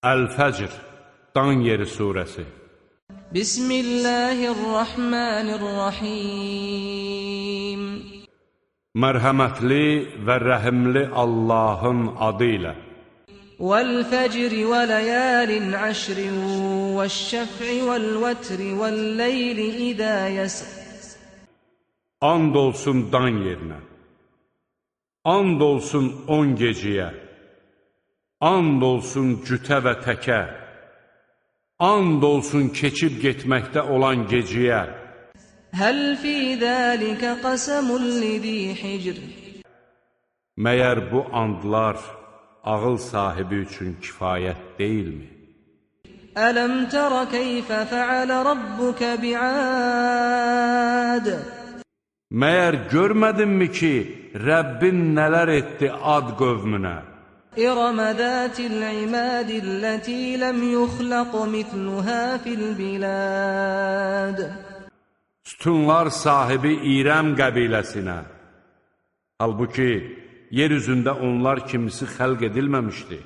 Əl-Fəcr, Dan yeri surəsi. Bismillahirrahmanirrahim. Mərhəmətli və rəhimli Allahın adı ilə. Vəl-fəcri və ləyalin əşrin vəş-şəf'i vəl-vətri vəl-leyli idə yəsr. And olsun dan yerinə, and olsun 10 gecəyə, and olsun cütə və təkə, and olsun keçib getməkdə olan gecəyə. Həl fi zəlikə qəsəmun lizi hicr. Məyər bu andlar ağıl sahibi üçün kifayət deyilmi? Ələm tərə keyfə fəalə rabbukə bi'ad. Məyər görmədinmi ki, Rəbbin nələr etdi Ad qövmünə? İrəmə zətil imədilləti ləm yuxləq mitluhə fil bilad. Sütunlar sahibi İrəm qəbiləsinə. Halbuki, yer üzündə onlar kimisi xəlq edilməmişdi.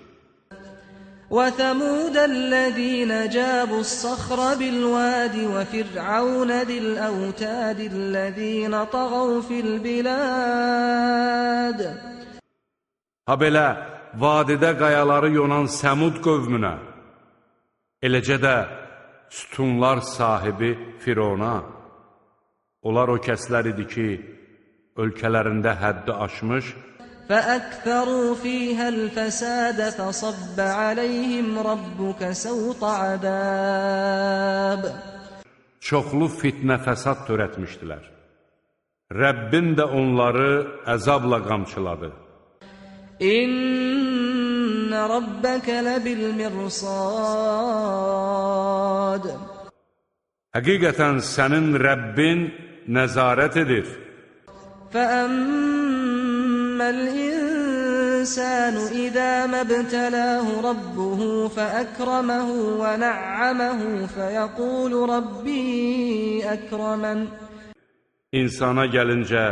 وَثَمُودَ الَّذِينَ جَابُوا الصَّخْرَ بِالْوَادِ وَفِرْعَوْنَ ذِي الْأَوْتَادِ الَّذِينَ طَغَوْا فِي الْبِلَادِ. Ha belə, vadidə qayaları yonan Səmud qövmünə, eləcə də sütunlar sahibi Firona, onlar o kəslər idi ki, ölkələrində həddi aşmış, فَأَكْثَرُوا فِيهَا الْفَسَادَ فَصَبَّ عَلَيْهِمْ رَبُّكَ سَوْطَ عَذَابٍ. Çoxlu fitnə fəsad törətmişdilər. Rəbbin də onları əzabla qamçıladı. İnne rabbeke lebil mirsad. Həqiqətən sənin Rəbbin nəzarət edir. فَأَمَّا الْإِنسَانُ إِذَا مَا ابْتَلَاهُ رَبُّهُ فَأَكْرَمَهُ وَنَعَّمَهُ فَيَقُولُ رَبِّي أَكْرَمَنِ. İnsana gəlincə,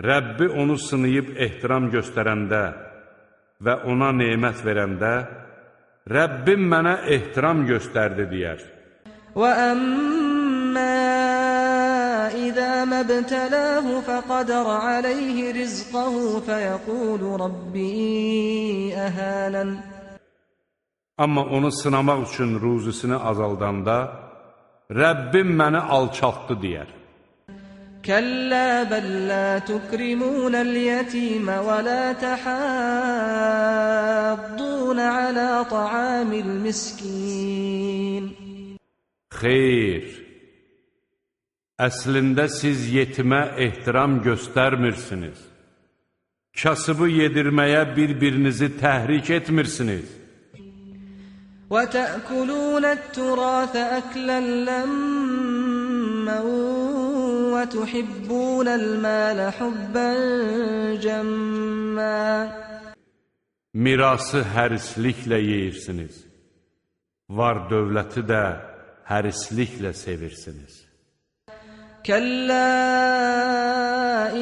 Rəbbi onu sınayıb ehtiram göstərəndə və ona nemət verəndə, Rəbbim mənə ehtiram göstərdi deyər. وَأَمَّا إِذَا مَا ابْتَلَاهُ فَقَدَرَ عَلَيْهِ رِزْقَهُ فَيَقُولُ رَبِّي أَهَانَنِ. Amma onu sınamaq üçün ruzisini azaldanda, Rəbbim məni alçaltdı deyər. كَلَّا بَلْ لَا تُكْرِمُونَ الْيَتِيمَ وَلَا تَحَاضُّونَ عَلَى طَعَامِ الْمِسْكِينِ. Xeyr, əslində siz yetimə ehtiram göstərmirsiniz. Kasıbı yedirməyə bir-birinizi təhrik etmirsiniz. وَتَأْكُلُونَ التُّرَاثَ أَكْلًا لَمًّا وَتُحِبُّونَ الْمَالَ حُبًّا جَمًّا. Mirası hərisliklə yeyirsiniz. Var dövləti də hərisliklə sevirsiniz. كَلَّا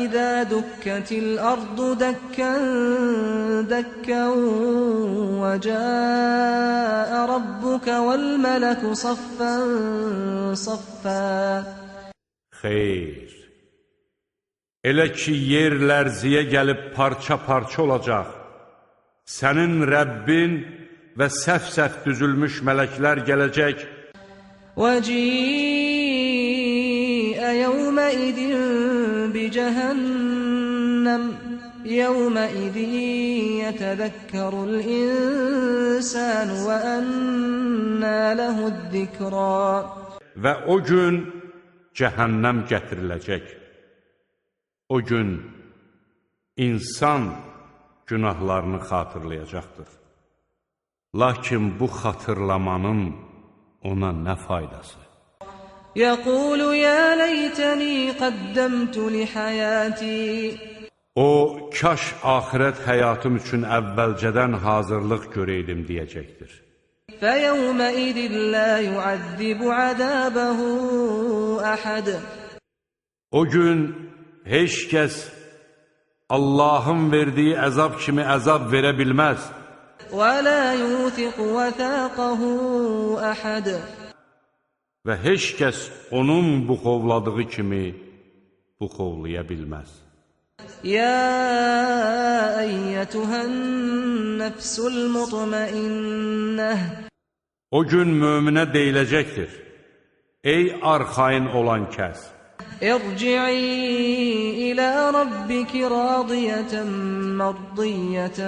إِذَا دُكَّتِ الْأَرْضُ دَكًّا دَكًّا وَجَاءَ رَبُّكَ وَالْمَلَكُ صَفًّا صَفًّا. Xeyr, elə ki yer lərziyə gəlib parça-parça olacaq, sənin Rəbbin və səf-səf düzülmüş mələklər gələcək. وَجِيءَ يَوْمَئِذٍ بِجَهَنَّمَ يَوْمَئِذٍ يَتَذَكَّرُ الْإِنسَانُ وَأَنَّى لَهُ الذِّكْرَى. Və o gün cəhənnəm gətiriləcək. O gün insan günahlarını xatırlayacaqdır. Lakin bu xatırlamanın ona nə faydası? يَقُولُ يَا لَيْتَنِي قَدَّمْتُ لِحَيَاتِي. O, kaş axirət həyatım üçün əvvəlcədən hazırlıq görəydim deyəcəkdir. فَيَوْمَئِذٍ لَا يُعَذِّبُ عَذَابَهُ أَحَدٌ. O gün heç kəs Allahın verdiyi əzab kimi əzab verə bilməz. ولا يوثق وثاقه أحد. Və heç kəs onun buxovladığı kimi buxovlaya bilməz. يا أيتها النفس المطمئنة. O gün möminə deyiləcəkdir: Ey arxayın olan kəs! ارجعي إلى ربك راضية مرضية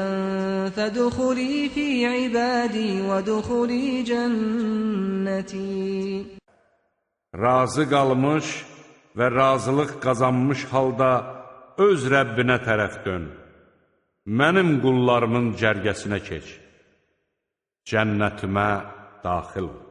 فادخلي في عبادي وادخلي جنتي. Razı qalmış və razılıq qazanmış halda öz Rəbbinə tərəf dön. Mənim qullarımın cərgəsinə keç. Cənnətimə daxil ol.